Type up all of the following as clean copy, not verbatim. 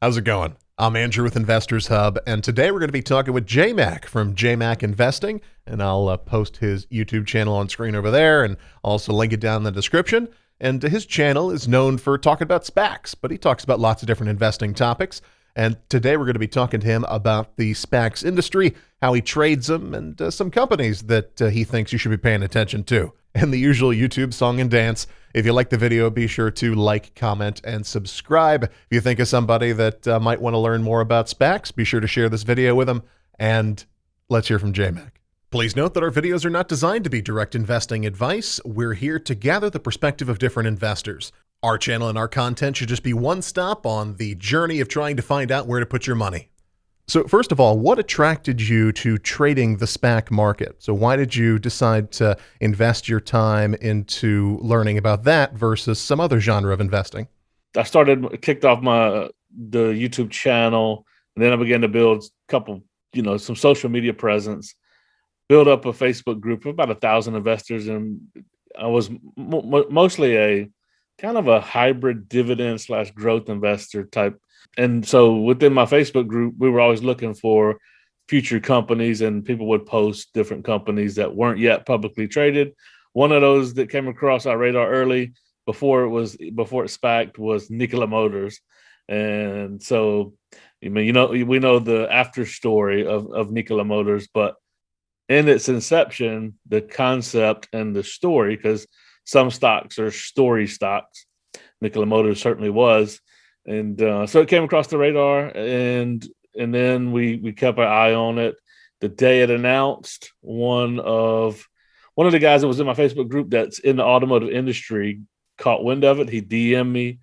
How's it going? I'm Andrew with Investors Hub, and today we're going to be talking with JMac from JMac Investing, and I'll post his YouTube channel on screen over there, and also link it down in the description. And his channel is known for talking about SPACs, but he talks about lots of different investing topics. And today we're going to be talking to him about the SPACs industry, how he trades them, and some companies that he thinks you should be paying attention to. And the usual YouTube song and dance. If you like the video, be sure to like, comment, and subscribe. If you think of somebody that might want to learn more about SPACs, be sure to share this video with them. And let's hear from JMac. Please note that our videos are not designed to be direct investing advice. We're here to gather the perspective of different investors. Our channel and our content should just be one stop on the journey of trying to find out where to put your money. So first of all, what attracted you to trading the SPAC market? So why did you decide to invest your time into learning about that versus some other genre of investing? I kicked off the YouTube channel, and then I began to build some social media presence, build up a Facebook group of about 1,000 investors, and I was mostly a kind of a hybrid dividend / growth investor type. And so within my Facebook group, we were always looking for future companies, and people would post different companies that weren't yet publicly traded. One of those that came across our radar early before it SPAC'd was Nikola Motors. And so, we know the after story of Nikola Motors, but in its inception, the concept and the story, because some stocks are story stocks, Nikola Motors certainly was. And so it came across the radar, and then we kept our eye on it. The day it announced, one of the guys that was in my Facebook group that's in the automotive industry caught wind of it. He DM'd me,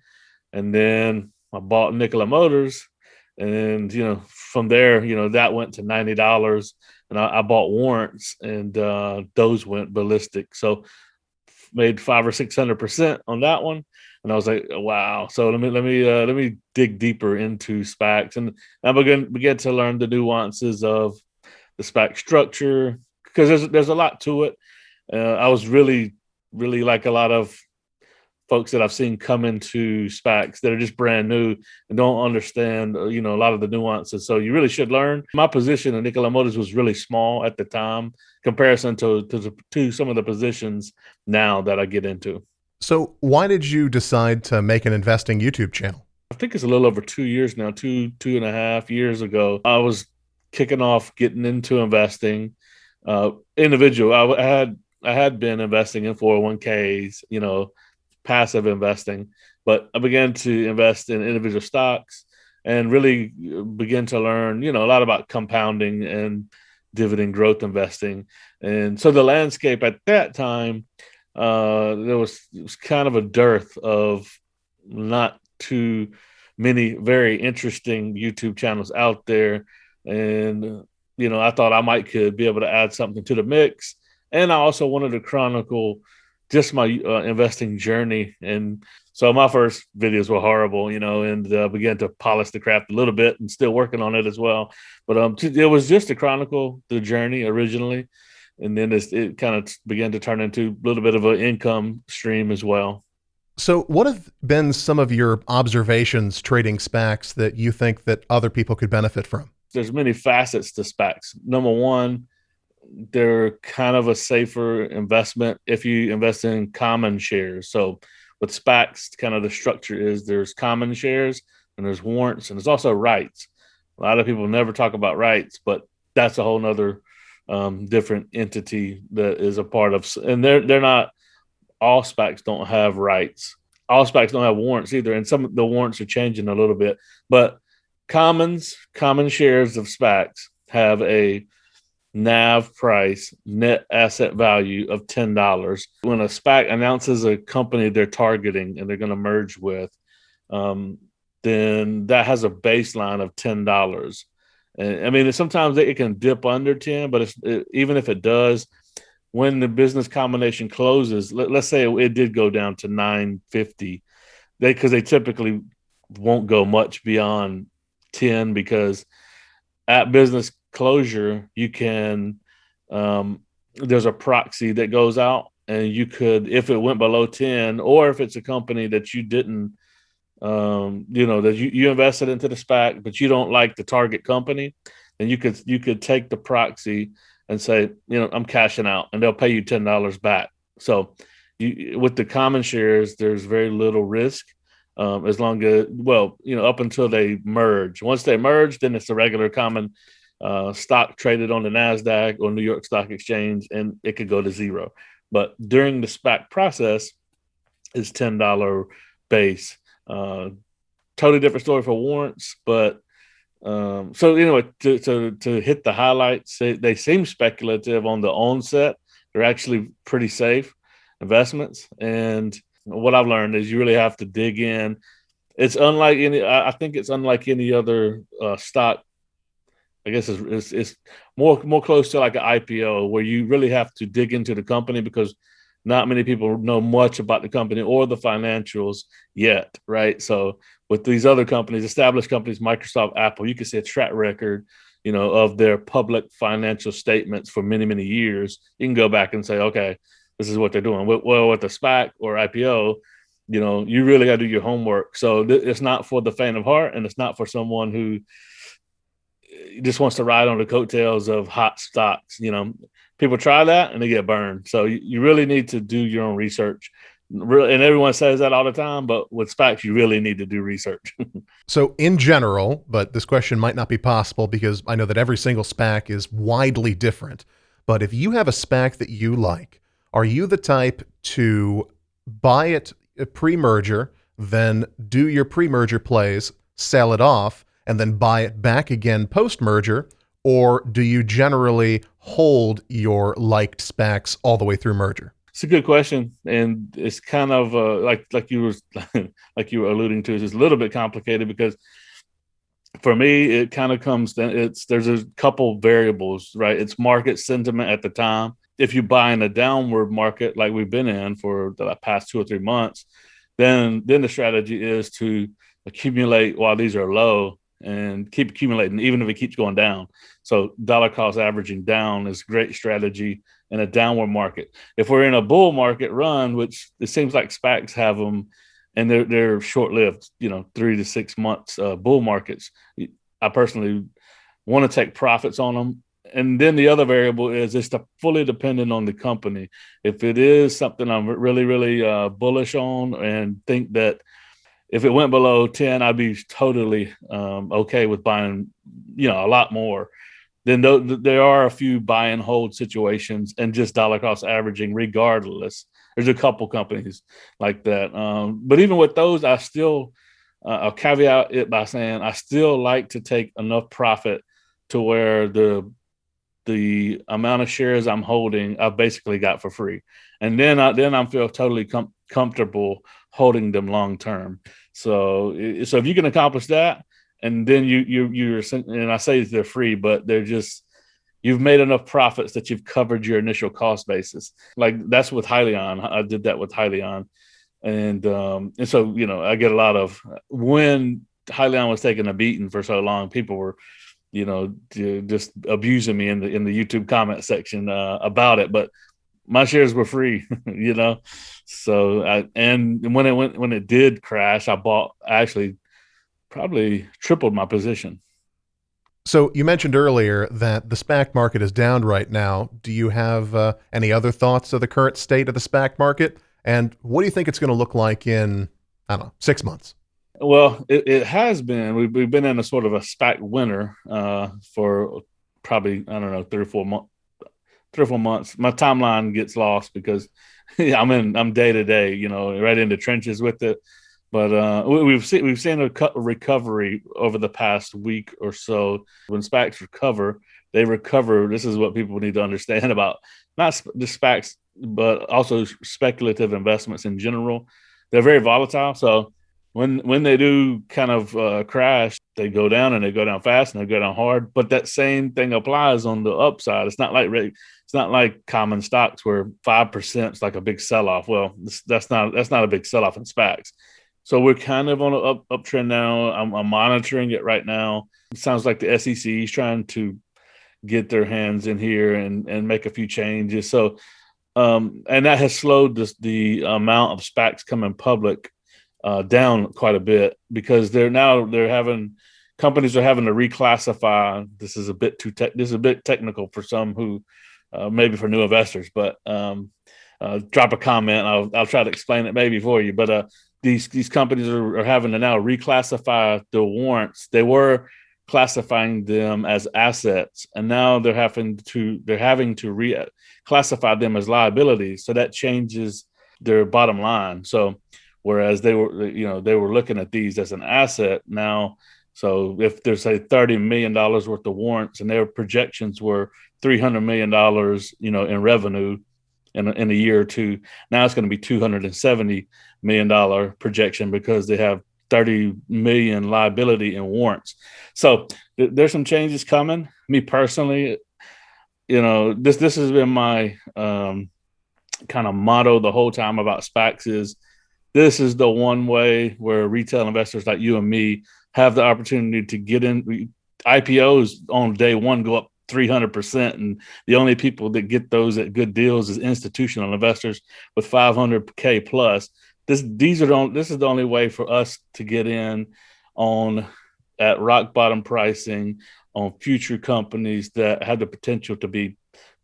and then I bought Nikola Motors, and from there, that went to $90, and I bought warrants, and those went ballistic. So made 500 or 600% on that one. And I was like, wow. So let me dig deeper into SPACs, and I began to learn the nuances of the SPAC structure, because there's a lot to it. I was really like a lot of folks that I've seen come into SPACs that are just brand new and don't understand, a lot of the nuances. So you really should learn. My position in Nikola Motors was really small at the time, comparison to some of the positions now that I get into. So why did you decide to make an investing YouTube channel? I think it's a little over 2 years now, two and a half years ago. I was kicking off getting into investing, individual. I had been investing in 401ks, passive investing, but I began to invest in individual stocks and really begin to learn, a lot about compounding and dividend growth investing. And so the landscape at that time, it was kind of a dearth of not too many very interesting YouTube channels out there. And, I thought I could be able to add something to the mix. And I also wanted to chronicle just my investing journey. And so my first videos were horrible, and began to polish the craft a little bit, and still working on it as well. But it was just to chronicle the journey originally. And then it kind of began to turn into a little bit of an income stream as well. So what have been some of your observations trading SPACs that you think that other people could benefit from? There's many facets to SPACs. Number one, they're kind of a safer investment if you invest in common shares. So with SPACs, kind of the structure is there's common shares and there's warrants, and there's also rights. A lot of people never talk about rights, but that's a whole nother different entity that is a part of, and they're not, all SPACs don't have rights. All SPACs don't have warrants either. And some of the warrants are changing a little bit, but common shares of SPACs have a NAV price, net asset value of $10. When a SPAC announces a company they're targeting and they're going to merge with, then that has a baseline of $10. And I mean, sometimes it can dip under 10, but even if it does, when the business combination closes, let's say it did go down to $9.50, because they typically won't go much beyond 10, because at business closure, you can, there's a proxy that goes out, and you could, if it went below 10, or if it's a company that you didn't that you invested into the SPAC, but you don't like the target company, then you could take the proxy and say, I'm cashing out, and they'll pay you $10 back. So with the common shares, there's very little risk, as long as, up until they merge. Once they merge, then it's a regular common stock traded on the NASDAQ or New York Stock Exchange, and it could go to zero. But during the SPAC process, it's $10 base. Totally different story for warrants, but so anyway, to hit the highlights, they seem speculative on the onset. They're actually pretty safe investments, and what I've learned is you really have to dig in. It's unlike any. I think it's unlike any other stock. I guess it's more close to like an IPO, where you really have to dig into the company, because not many people know much about the company or the financials yet, right? So with these other companies, established companies, Microsoft, Apple, you can see a track record, of their public financial statements for many, many years. You can go back and say, okay, this is what they're doing. Well, with the SPAC or IPO, you really got to do your homework. So it's not for the faint of heart, and it's not for someone who just wants to ride on the coattails of hot stocks. People try that and they get burned. So you really need to do your own research. And everyone says that all the time, but with SPACs, you really need to do research. So in general, but this question might not be possible because I know that every single SPAC is widely different. But if you have a SPAC that you like, are you the type to buy it pre-merger, then do your pre-merger plays, sell it off, and then buy it back again post-merger? Or do you generally hold your liked SPACs all the way through merger? It's a good question, and it's kind of like you were alluding to. It's a little bit complicated because for me, it kind of comes down. There's a couple variables, right? It's market sentiment at the time. If you buy in a downward market like we've been in for the past 2 or 3 months, then the strategy is to accumulate while these are low and keep accumulating, even if it keeps going down. So dollar cost averaging down is a great strategy in a downward market. If we're in a bull market run, which it seems like SPACs have them, and they're short-lived, 3 to 6 months bull markets, I personally want to take profits on them. And then the other variable is it's fully dependent on the company. If it is something I'm really, really bullish on and think that if it went below 10, I'd be totally okay with buying, a lot more. Then there are a few buy and hold situations and just dollar cost averaging regardless. There's a couple companies like that. But even with those, I still, I'll caveat it by saying I still like to take enough profit to where the amount of shares I'm holding, I've basically got for free. And then I feel totally comfortable holding them long term. So if you can accomplish that, and then you're, and I say they're free, but they're just, you've made enough profits that you've covered your initial cost basis. Like that's with Hyliion. I did that with Hyliion. And so, I get a lot of, when Hyliion was taking a beating for so long, people were, just abusing me in the YouTube comment section about it. But my shares were free, So and when it did crash, I actually probably tripled my position. So you mentioned earlier that the SPAC market is down right now. Do you have any other thoughts of the current state of the SPAC market? And what do you think it's going to look like in, 6 months? Well, it has been. We've been in a sort of a SPAC winter for probably, 3 or 4 months. 3 or 4 months. My timeline gets lost because I'm day to day, right in the trenches with it. But we've seen a recovery over the past week or so. When SPACs recover, they recover. This is what people need to understand about not just SPACs, but also speculative investments in general. They're very volatile. So when they do kind of crash, they go down, and they go down fast, and they go down hard. But that same thing applies on the upside. It's not like common stocks where 5% is like a big sell-off. Well, that's not a big sell-off in SPACs. So we're kind of on an uptrend now. I'm monitoring it right now. It sounds like the SEC is trying to get their hands in here and make a few changes. So, and that has slowed the amount of SPACs coming public down quite a bit because companies are having to reclassify. This is a bit technical for some who maybe for new investors, but drop a comment. I'll try to explain it maybe for you. But these companies are having to now reclassify the warrants. They were classifying them as assets, and now they're having to reclassify them as liabilities. So that changes their bottom line. So whereas they were looking at these as an asset now. So if there's say $30 million worth of warrants and their projections were $300 million, in revenue in a year or two, now it's going to be $270 million projection because they have 30 million liability in warrants. So there's some changes coming. Me personally, this has been my kind of motto the whole time about SPACs is this is the one way where retail investors like you and me have the opportunity to get in. IPOs on day one go up 300%, and the only people that get those at good deals is institutional investors with 500K plus. This is the only way for us to get in at rock bottom pricing on future companies that have the potential to be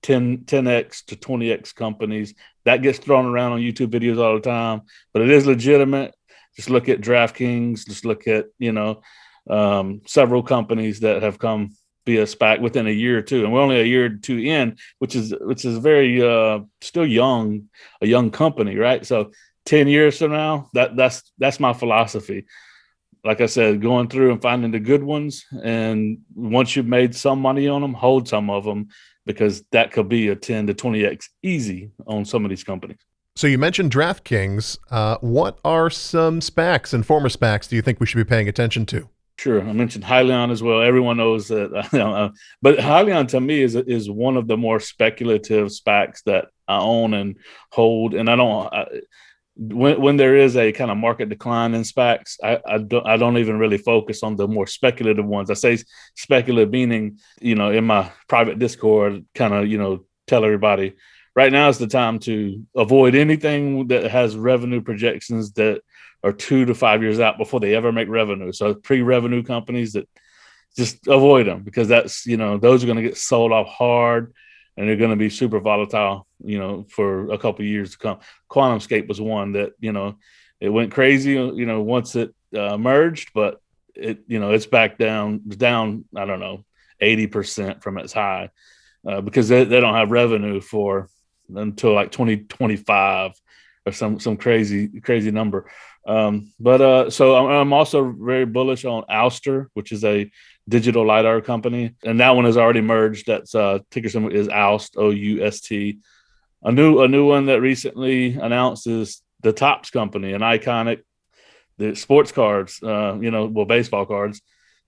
10x to 20x companies. That gets thrown around on YouTube videos all the time, but it is legitimate. Just look at DraftKings. Just look at several companies that have come via SPAC within a year or two, and we're only a year or two in, which is very still a young company, right? So 10 years from now, that's my philosophy. Like I said, going through and finding the good ones, and once you've made some money on them, hold some of them, because that could be a 10 to 20x easy on some of these companies. So you mentioned DraftKings. What are some SPACs and former SPACs do you think we should be paying attention to? Sure. I mentioned Hyliion as well. Everyone knows that. But Hyliion to me is one of the more speculative SPACs that I own and hold. And when there is a kind of market decline in SPACs, I don't even really focus on the more speculative ones. I say speculative meaning, in my private Discord, kind of, tell everybody right now is the time to avoid anything that has revenue projections that are 2 to 5 years out before they ever make revenue. So pre-revenue companies, that just avoid them, because that's, those are going to get sold off hard and they're going to be super volatile, for a couple of years to come. QuantumScape was one that, it went crazy, once it merged, but it's back down, I don't know, 80% from its high, because they don't have revenue until like 2025 or some crazy number. So I'm also very bullish on Ouster, which is a digital LiDAR company. And that one has already merged. That's ticker symbol is OUST, OUST. A new one that recently announced is the Topps company, an iconic, the sports cards, baseball cards.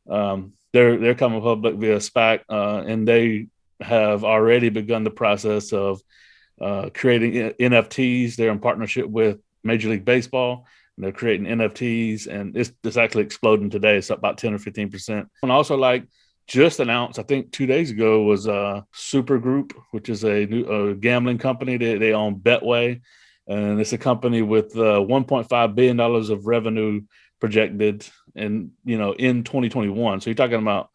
They're coming public via SPAC, and they have already begun the process of creating NFTs. They're in partnership with Major League Baseball. And they're creating NFTs, and it's actually exploding today. It's up about 10 or 15%. And also, just announced, I think 2 days ago, was Super Group, which is a new gambling company. They own Betway, and it's a company with $1.5 billion of revenue projected in 2021. So you're talking about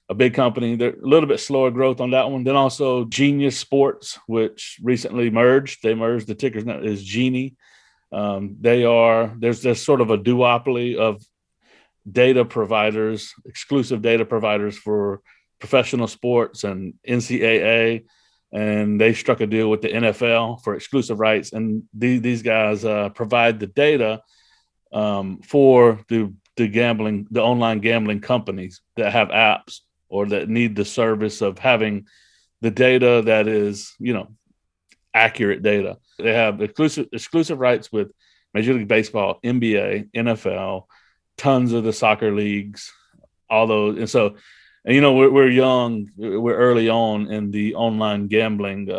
a big company. They're a little bit slower growth on that one. Then also Genius Sports, which recently merged. They merged. The ticker is Genie. There's sort of a duopoly of data providers, exclusive data providers for professional sports and NCAA, and they struck a deal with the NFL for exclusive rights. And these guys provide the data for the online gambling companies that have apps or that need the service of having the data that is, accurate data. They have exclusive rights with Major League Baseball, NBA, NFL, tons of the soccer leagues, all those. And so, we're young, we're early on in the online gambling,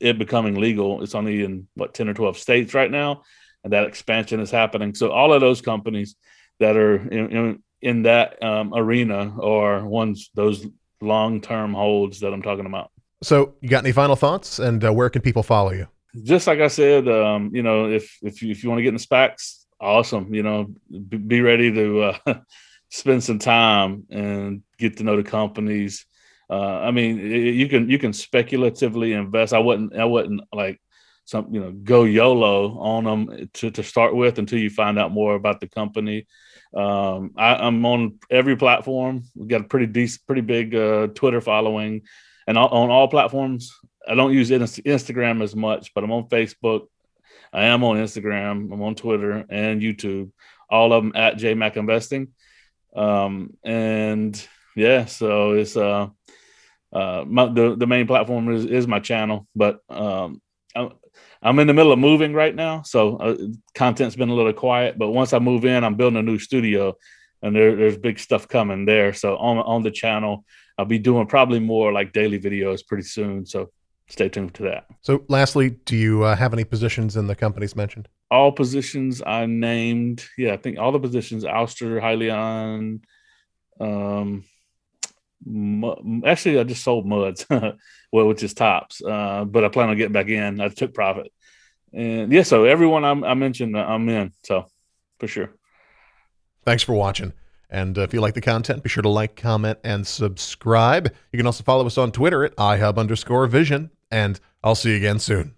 it becoming legal. It's only in 10 or 12 states right now, and that expansion is happening. So all of those companies that are in that arena are those long-term holds that I'm talking about. So you got any final thoughts, and where can people follow you? Just like I said, if you want to get in SPACs, Awesome. You know, be ready to spend some time and get to know the companies. I mean, you can speculatively invest. I wouldn't like go YOLO on them to start with until you find out more about the company. I'm on every platform. We got a pretty big Twitter following, and on all platforms. I don't use Instagram as much, but I'm on Facebook. I am on Instagram. I'm on Twitter and YouTube. All of them at JMac Investing. And yeah, so it's the main platform is my channel, but I'm in the middle of moving right now, so content's been a little quiet. But once I move in, I'm building a new studio, and there's big stuff coming there. So on the channel, I'll be doing probably more like daily videos pretty soon. So stay tuned to that. So lastly, do you have any positions in the companies mentioned? All positions I named. Yeah, I think all the positions: Ouster, Hyliion. Actually, I just sold MUDS, well, which is tops. But I plan on getting back in. I took profit, and yeah. So everyone I mentioned, I'm in. So for sure. Thanks for watching. And if you like the content, be sure to like, comment, and subscribe. You can also follow us on Twitter at iHub_vision. And I'll see you again soon.